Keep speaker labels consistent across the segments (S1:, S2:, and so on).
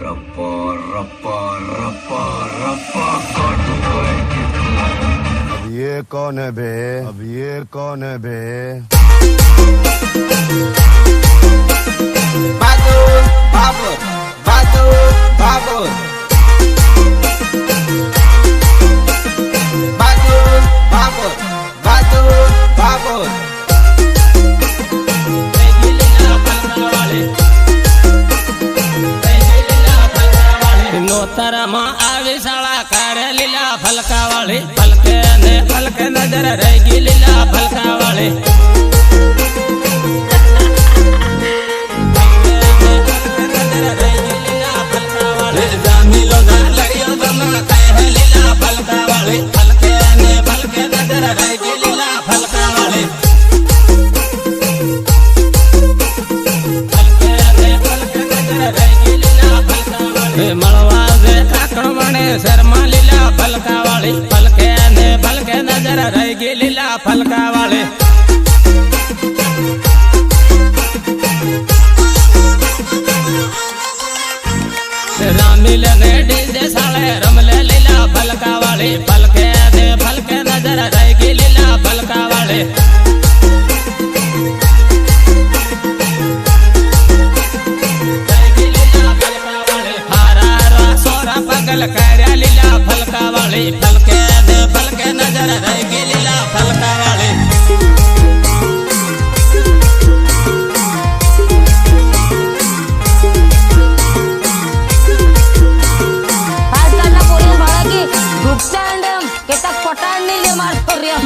S1: रप्पा रप्पा रप्पा रप्पा काटूंगा इनकी।
S2: अब ये कौन है बे? अब ये कौन है बे?
S3: बाबूर बाबूर बाबूर बाबूर बाबूर बाबूर बाबूर बाबूर
S4: નોતરમાં આવી શાળા કાઢે લીલા ફલકા વાળી ફલકે ને ફલકે નજર રહી ગઈ લીલા ફલકા વાળી જામીલો ના લડ્યો તમને કહે લીલા ફલકા વાળી ફલકે ને ફલકે નજર રહી ગઈ લીલા ફલકા વાળી મળવા દે કાકણ મને શર્મા લીલા ફલકા વાળી ફલકે ને ફલકે નજર રહી ગઈ લીલા ફલકા વાળી રામીલ ને ડીજે સાળે રમલે લીલા ફલકા વાળી ફલકે ને ફલકે નજર રહી ગઈ લીલા ફલકા વાળી પગલ કર્યા લીલા ફલકા વાળી ફલકે ને ફલકે નજર રહી ગઈ લીલા ફલકા વાળી
S5: આજકાલના પોલીસ વાળા કે ભૂખસાંડ કેટલાક પટાણ ની લે મારતો રહ્યા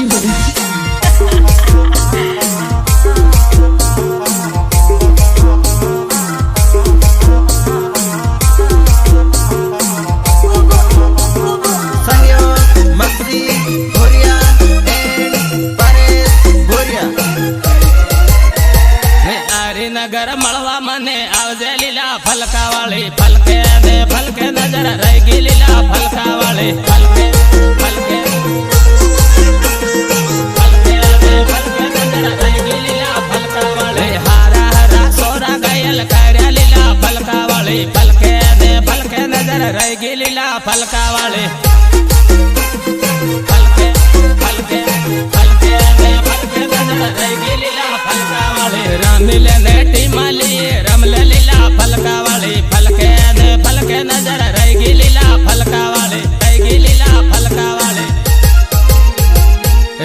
S5: નગર મળવા મને આવજે લીલા ફલકા વાળી ફલકે ને ફલકે નજર રહી ગઈ લીલા ફલકા વાળી ફલકે ફલકે ફલકે ને ફલકે નજર રહી ગઈ લીલા ફલકા વાળી હારા હારા સોરા ગાયલ કર્યા લીલા ફલકા વાળી ફલકે ને ફલકે નજર રહી ગઈ લીલા ફલકા વાળી ફલકે ફલકે ફલકે ને ફલકે નજર રહી ગઈ લીલા ફલકા વાળી રામીલ ને રમલે લીલા ફલકા વાળી ફલકે ને ફલકે નજર રહી ગઈ લીલા ફલકા વાળી રહી ગઈ લીલા ફલકા વાળી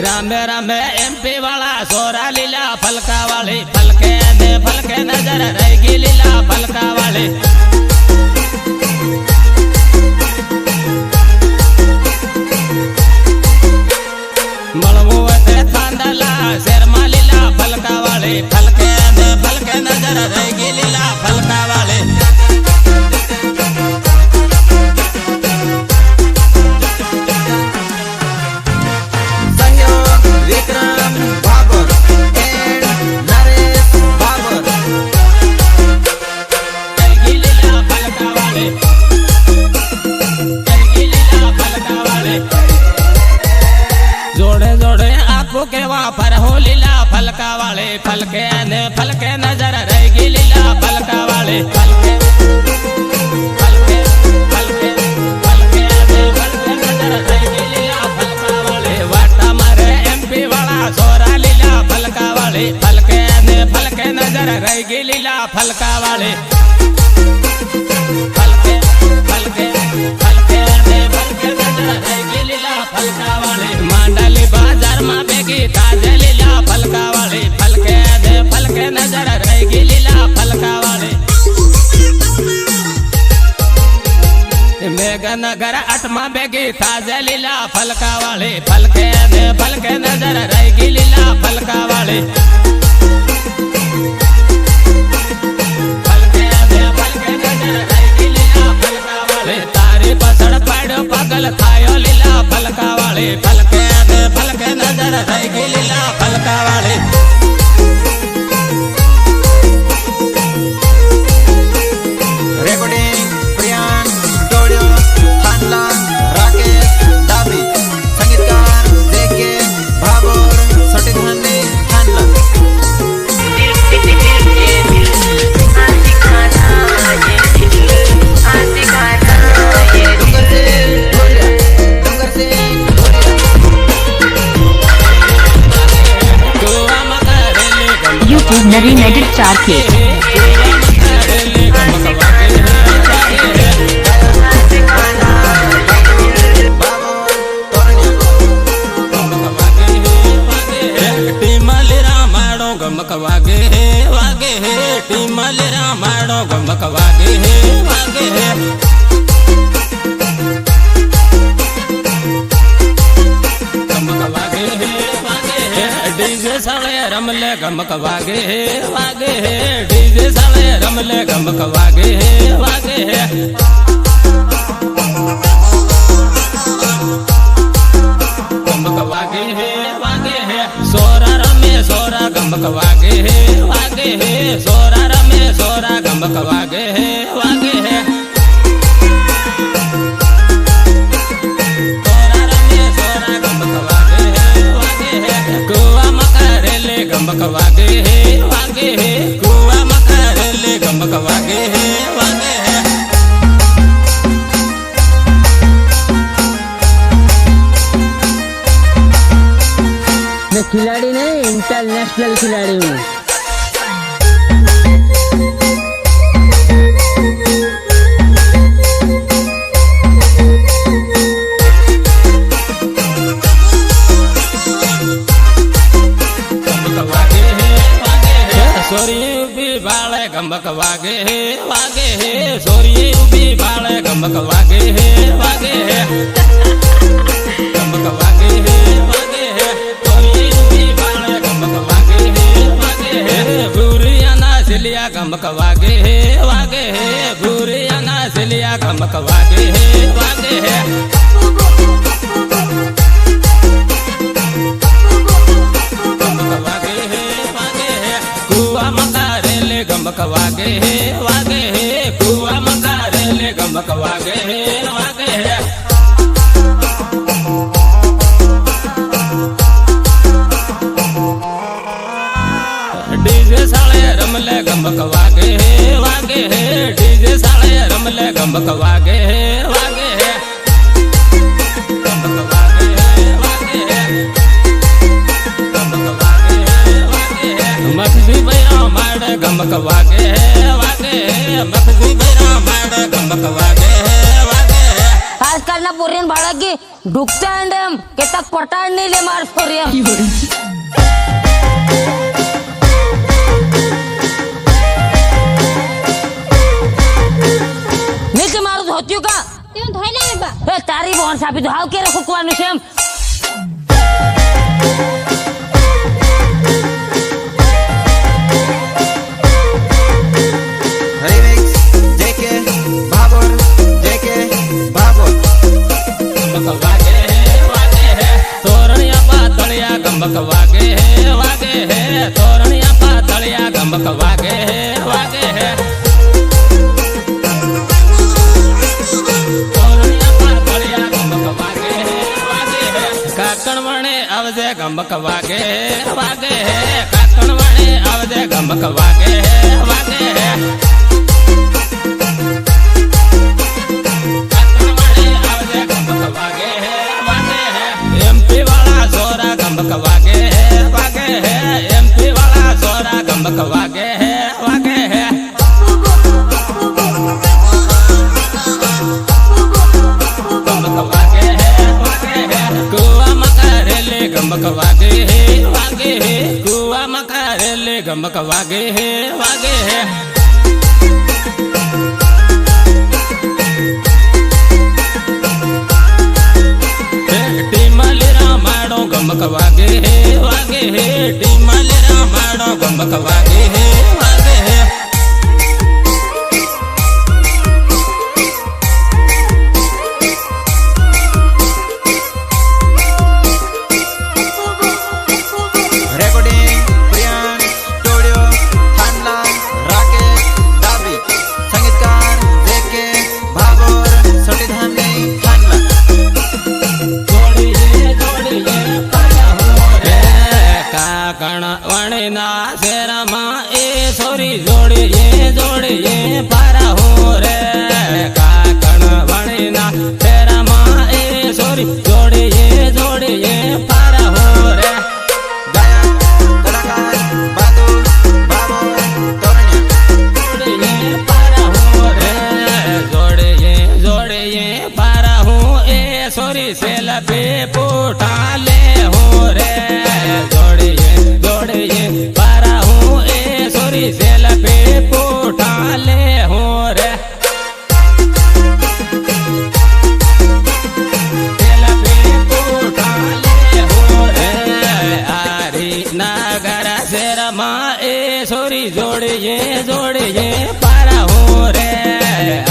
S5: રામે રામે એમપી વાળા સોરા લીલા ફલકા વાળી ફલકે ને ફલકે નજર રહી ગઈ લીલા ફલકા વાળી મળવું હશે થાંદલા શેરમાં લીલા ફલકા વાળી ફલકે ને ફલકે નજર રહી ગઈ લીલા ફલકા વાળી
S3: સહયોગ વિક્રમ બાબર એન્ડ નરેશ બાબર
S4: રહી ગઈ લીલા ફલકા વાળી રહી ગઈ લીલા ફલકા વાળી જોડે જોડે આખું કેવા ફરહો લીલા ફલકા વાળી ફલકે ને ફલકે નજર રહી ગઈ લીલા ફલકા વાળી ફલકે ફલકે ફલકે ફલકે ને ફલકે નજર રહી ગઈ લીલા ફલકા વાળી વાટા મારે એમપી વાળા સોરા લીલા ફલકા વાળી ફલકે ને ફલકે નજર રહી ગઈ લીલા ફલકા વાળી ફલકે ફલકે ફલકે ને ફલકે નજર રહી ગઈ લીલા ફલકા વાળી માંડલી બાજારમાં ભેગી તાજે લીલા ફલકા વાળી ફલકે ને ફલકે નજર રહી ગઈ લીલા ફલકા વાળી મેઘનગર 8માં ભેગી તાજે લીલા ફલકા વાળી ફલકે ને ફલકે નજર રહી ગઈ લીલા ફલકા વાળી ફલકે ને ફલકે નજર રહી ગઈ લીલા ફલકા વાળી તારી પાછળ પાડ્યો પાગલ થાયો લીલા ફલકા વાળી ફલકે ને ફલકે નજર રહી ગઈ લીલા ફલકા વાળી
S3: રેકોર્ડિંગ પ્રિયાન ટોડિયો થાનલા રાકેશ ડાબી સંગીતકાર જેકે ભાભોર સટીધાની થાનલા
S6: आज
S4: रामायणो गमक वागे हे वागे हे गमक वागे हे वागे हे डीजे साले रमले गमक वागे हे वागे हे डीजे साले रमले गमक वागे हे वागे हे गमक वागे हे वागे हे सोरा रमे सोरा गमक वागे हे वागे हे सोरा रमे सोरा गमक वागे हे वागे हे सोरा रमे सोरा गमक वागे हे वागे हे कुआ मकरेले गमक वागे हे वागे हे कुआ मकरेले गमक वागे हे वागे हे
S5: मैं खिलाड़ी नहीं इंटरनेशनल खिलाड़ी हूँ। सोरी भी बाले गमक वागे हे वागे हे सोरी भी बाले गमक वागे हे वागे हे गमक वागे हे वागे हे सोरी भी बाले गमक वागे हे वागे हे बुरिया ना सिलिया गमक वागे हे वागे हे बुरिया ना सिलिया गमक वागे हे वागे हे गमक वागे हे वागे हे कुआ मकारेले गमक वागे हे वागे हे डीजे साले रमले गमक वागे हे वागे हे डीजे साले रमले गमक वागे हे वागे हे गमक वागे हे वागे हे गमक वागे हे वागे हे मखजी भैरा माड़ गमक वागे हे वागे हे मखजी भैरा माड़ गमक वागे हे वागे हे
S6: आजकाल ना पोरीन भाड़ा की डुकता अंडम के तक पटाण नहीं ले मार पोरिया नीचे मारू धोती का
S7: तें धोइले बा
S6: ए तारी बोन सापी हाउ के रखो कुआनु सेम
S3: रिमिक्स जेके भाबोर
S4: गमक वागे हे वागे हे तोरणिया पातलिया गमक वागे हे वागे हे तोरणिया पातलिया गमक वागे हे वागे हे तोरणिया पातलिया गमक वागे हे वागे हे काकणवणे आवजे गमक वागे हे वागे हे काकणवणे आवजे गमक वागे हे वागे हे एमपी वाला सोरा गमक वागे है वागे है एमपी वाला सोरा गमक वागे है वागे है गमक वागे है वागे है कुआ मकारेले गमक वागे है वागे है कुआ मकारेले गमक वागे है वागे है गमक वागे हे वागे हे टीमले रामायणो गमक वागे हे वागे हे
S3: रेकॉर्डिंग प्रियान स्टुडिओ थांडला राकेश दाबी संगीतकार जेके भाबोर सोटीधाने थांडला
S4: काकण वणना शेरमा ए सोरी जोड़िए जोड़िए पारा हो रे काकण वणना शेरमा ए सोरी जोड़िए जोड़िए पारा हो रे
S3: गायक कलाकार बहादुर भाबोर तोरणिया
S4: जोड़िए पारा हो रे जोड़िए जोड़िए पारा हो ए सोरी सेला पे पोटा ले हो रे जोड़िए जोड़िए पारा हूँ ए सोरी सेल पे पोटा सोरी जोड़िए जोड़िए पारा हो रे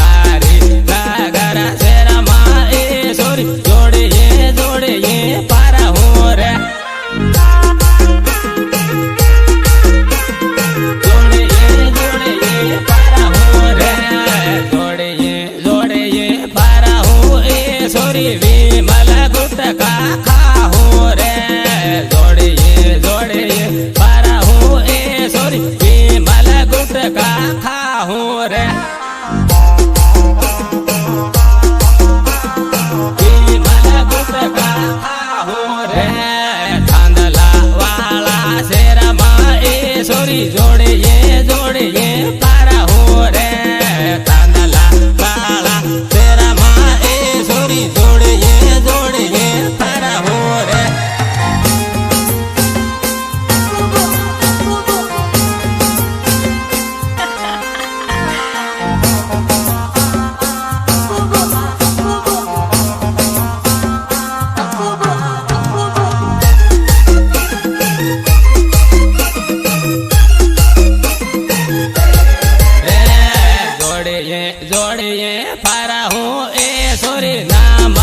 S4: आरी नगर शेरा माए सोरी जोड़िए जोड़िए पारा हो रे जोड़िए जोड़िए पारा हो रे जोड़िए जोड़िए पारा हो ए सोरी विमल गुटका खा हो रे जोड़िए जोड़िए पारा हो ए सोरी विमल गुटका खा हो रे विमल गुटका खा हो रे थांदला वाला शेरा माए सोरी जोड़िए जोड़िए पारा हो रे थांदला वाला शेरा माए सोरी जोड़िए जोड़िए पारा हो रे जोड़िए पारा हो ए सोरी नाम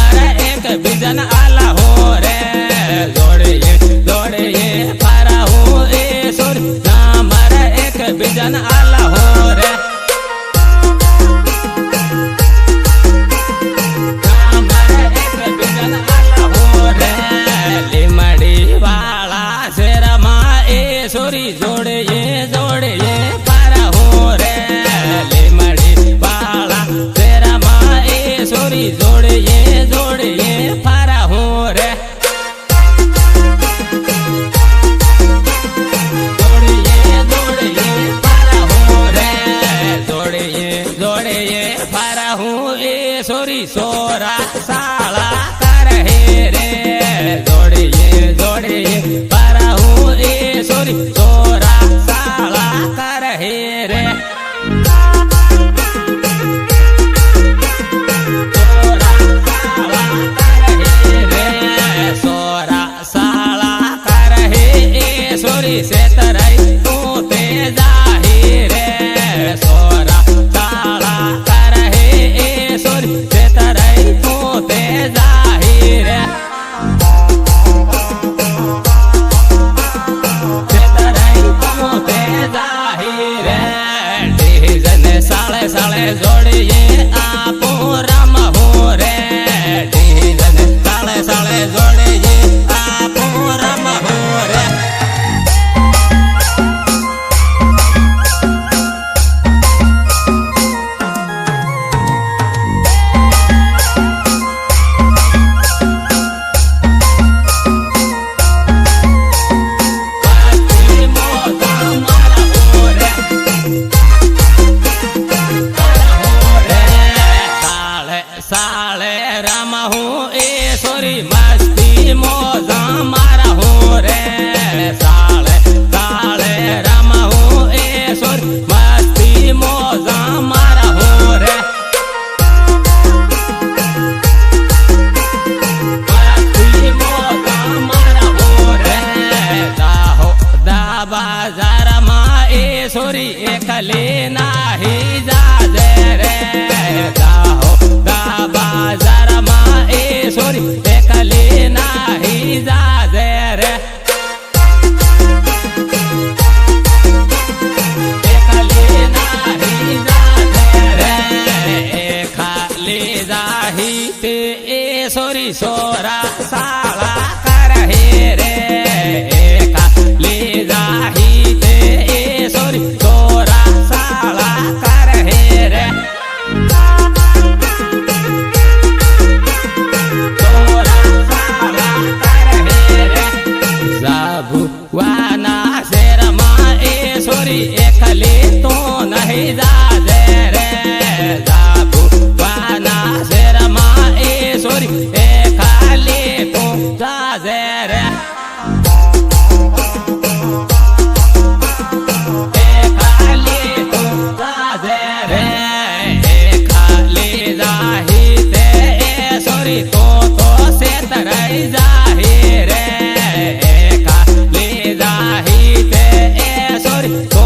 S4: एक बिजन आला हो रे जोड़िए जोड़िए पारा हो ए सोरी नाम एक बिजन आला हो रे नाम एक बिजन आला हो रे लिमड़ी वाला शेरा माए सोरी जोड़िए जोड़िए पारा हो रे लिमड़ी वाला शेरा माए सोरी जोड़िए जोड़िए पारा हो रे जोड़िए जोड़िए पारा हो रे जोड़िए जोड़िए पारा हो ए सोरी सोरा साला कर हे रे जोड़िए जोड़िए पारा हो ए सोरी सोरा साला कर हे रे सोरी से तरई तू ते जाही रे सोरा साला कर हे ए सोरी से तरई तू ते जाही रे से तरई तू ते जाही रे डीजन साले साले जोड़िए आपो राम हो रे डीजन साले साले जोड़िए आपो राम हो रे साले राम हो ए सोरी मस्ती मोजा मारा हो रे साले साले राम हो ए सोरी मस्ती मोजा मारा हो रे मस्ती मोजा मारा हो रे दाहो दा बाजार माए सोरी एकले नाही जाजे रे दाहो बाजार माए सोरी एकले नाही जाजे रे एकले नाही जाजे रे खाली जाही ते ए सोरी सोरा साला कर हे रे खाली जाही ते ए सोरी सोरा साला कर हे रे वाना शेरा माए सोरी एकले तो नहीं जाजे रे जाबू वाना शेरा माए सोरी एकले तो जाजे रे एकले तो जाजे रे एकले जाही ते सोरी तो से तरई जाही रे एकले जाही ते सोरी तो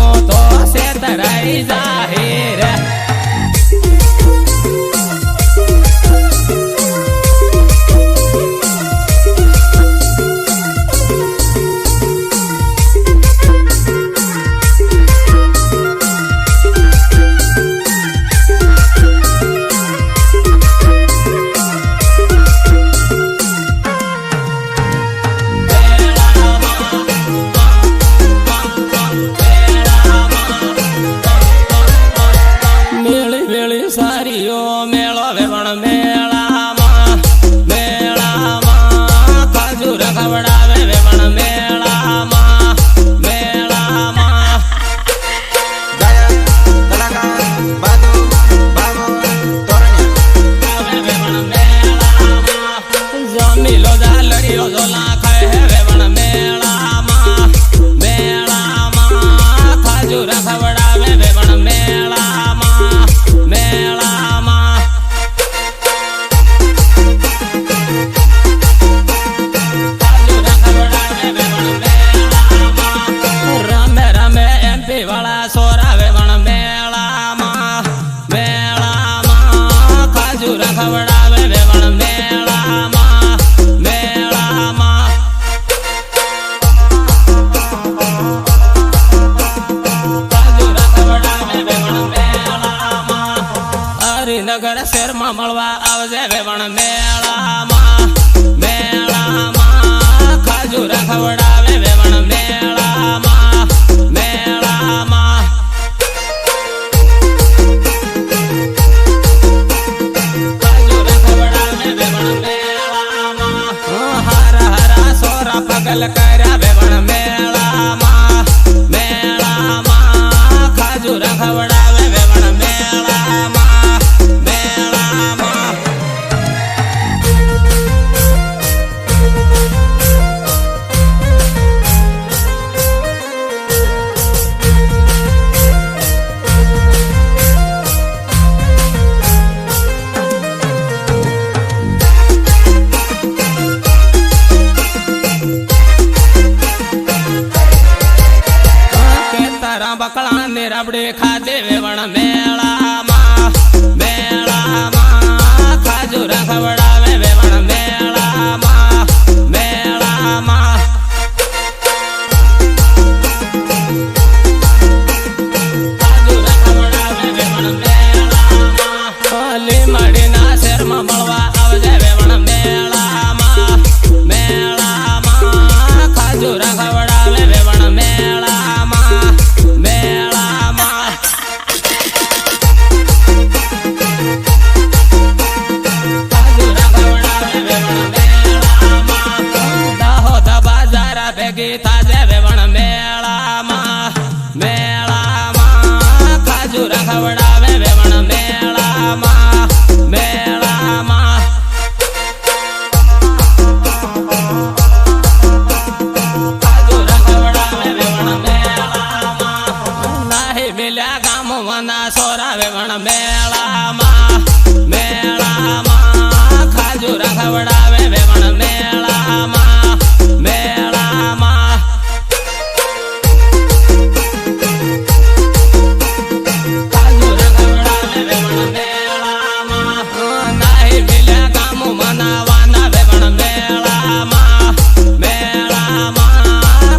S4: સારીઓ મેળો વેવણ મેળામાં મેળામાં કાજુ રખવડાવે વેવણ મેળામાં મેળામાં
S3: ગાયક કલાકાર બાદુ બાબો તોરણિયા
S4: આવે વેવણ મેળામાં જમીલો જાલડીઓ ઝોલા ખાય હે વેવણ મેળામાં મેળામાં કાજુ રખવડાવે વેવણ મેળામાં મેળામાં કાજુ રખવડાવે વેવણ મેળામાં રમે રમે એમપી વાળા સોરા વેવણ મેળામાં મેળામાં કાજુ રખવડાવે વેવણ મેળામાં મેળામાં કાજુ રખવડાવે વેવણ મેળામાં હરિનગર શહેરમાં મળવા આવજે વેવણ મેળામાં મેળામાં કાજુ રખવડાવે વેવણ મેળામાં મેળામાં કાજુ રખવડાવે વેવણ મેળામાં હારા હારા સોરા પગલ કર્યા વેવણ મેળામાં મેળામાં કાજુ રખવડાવે વેવણ મેળામાં મેળામાં તારા બકળા ને રબડે ખાધે વેવણ મેળામાં મેળામાં કાજુ રખવડાવે વેવણ મેળામાં મેળામાં કાજુ રખવડાવે વેવણ મેળામાં લીમડીના શહેરમાં મળવા આવજે વેવણ મેળામાં મેળામાં કાજુ રખવડાવે વેવણ મેળામાં મેળામાં કાજુ રખવડાવે વેવણ મેળામાં દાહોદ બાજારા ભેગી થાજે વેવણ મેળામાં મેળામાં કાજુ રખવડાવે વેવણ મેળામાં મેળામાં કાજુ રખવડાવે વેવણ મેળામાં નાહી મિલ્યા ગામવાના સોરા વેવણ મેળામાં મેળામાં કાજુ રખવડાવે વેવણ મેળામાં મેળામાં કાજુ રખવડાવે વેવણ મેળામાં નાહી મિલ્યા ગામ મનાવાના વેવણ મેળામાં મેળામાં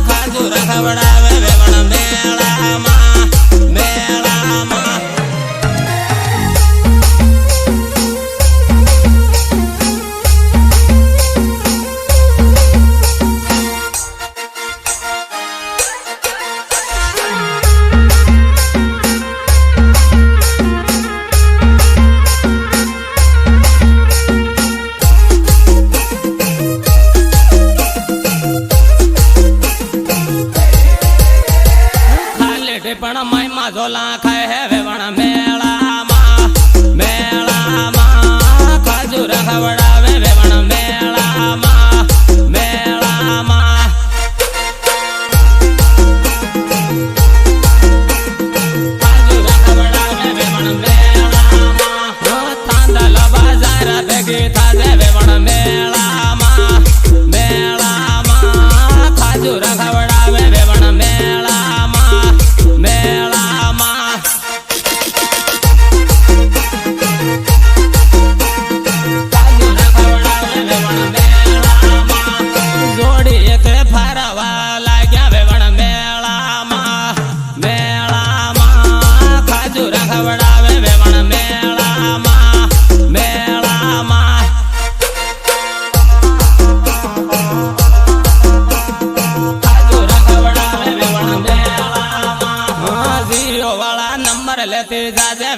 S4: કાજુ રખવડાવે વેવણ મેળામાં મેળામાં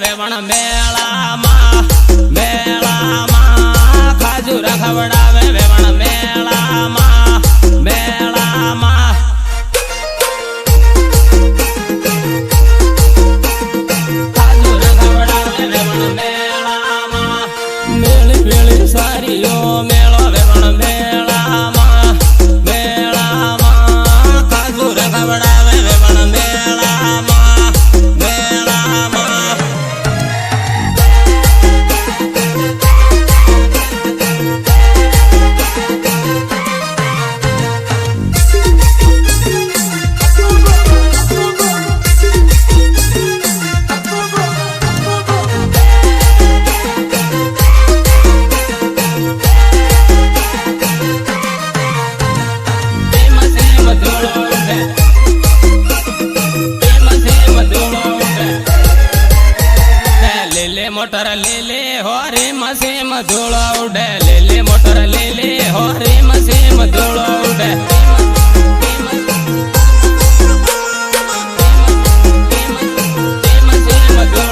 S5: વેવણ મેળામાં ખાજુર ખવડાવે વેવણ મેળામાં ખાજુર ખવડાવે વેવણ મેળામાં મેળી મેળી સારીઓ મેળો વેવણ મેળામાં ખાજુર ખવડાવે વેવણ મેળામાં मोटर ले ले हो रे मसे मधुला उड़े ले ले मोटर ले ले हो रे मसे मधुला उड़े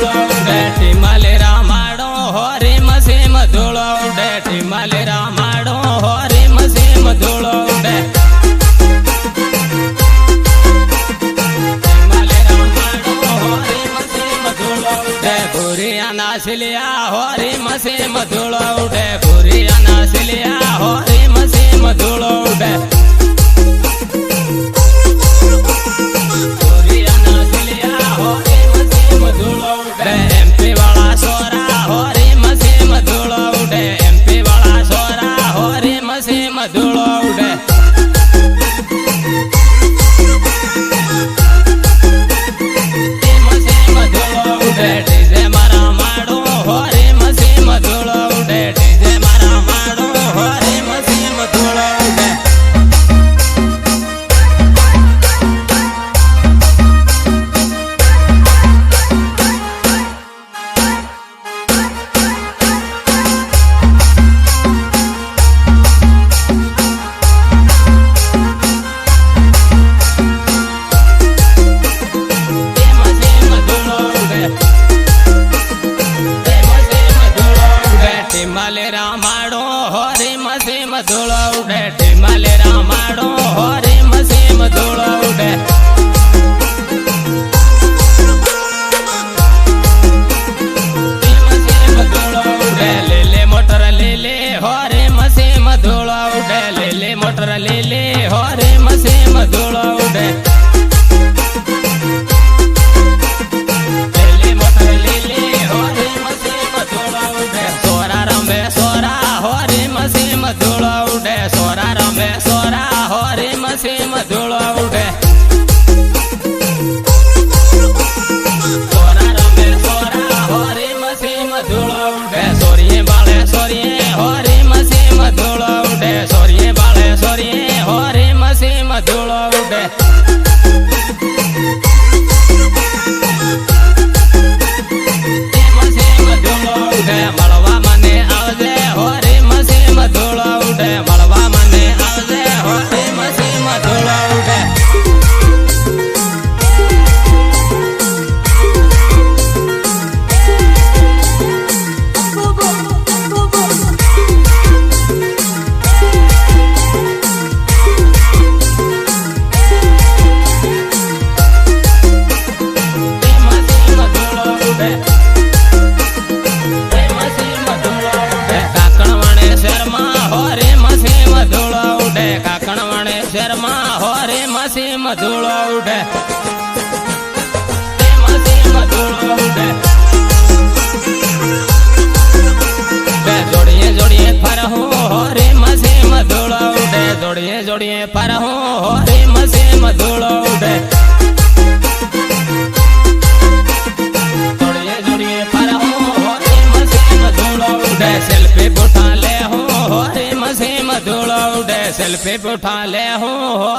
S5: टिमाले रामाड़ो हो रे मसे मधुला उड़े टिमाले रामाड़ो हो रे मसे मधुला उड़े बुरिया नासिलिया हो रे मसे मधुलो उड़े बुरिया नासिलिया हो रे मसे मधुलो उड़े बुरिया नासिलिया हो रे मसे मधुलो उड़े एमपी वाला सोरा हो रे मसे मधुलो उड़े एमपी वाला सोरा हो रे मसे मधुलो उड़े टिमाले रामाड़ो हो रे मसे मधुला उड़े टिमाले रामाड़ो हो रे मसे मधुला उड़े ले ले मोटर ले ले हो रे मसे मधुला उड़े ले ले मोटर ले ले हो रे मसे मधुला उड़े मधुला उड़े सोरा रमे सोरा हो रे मसे मधुला उड़े सोरा रमे सोरा हो रे मसे मधुला उड़े सोरिये बाले सोरिये हो रे मसे मधुला उड़े सोरिये बाले सोरिये हो रे मसे मधुला उड़े मसे मधुला उड़े मलवा मने आवजे हो रे मसे मधुला उड़े मलवा मने आवजे हो रे मसे मधुला उड़े मधुला उड़े मसे मधुला उड़े जोड़िए जोड़िए फरहू हो रे मसे मधुला उड़े जोड़िए जोड़िए फरहू हो रे मसे मधुला उड़े जोड़िए जोड़िए फरहू हो रे मसे मधुला उड़े सेल्फी उठा ले हो रे मसे मधुला उड़े सेल्फी उठा ले हो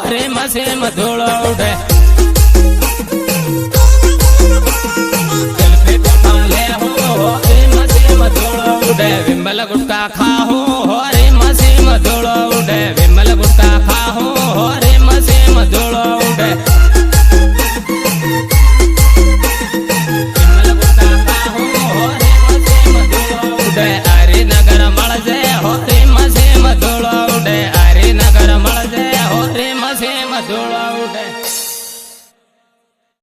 S5: रे मसे मधुला उड़े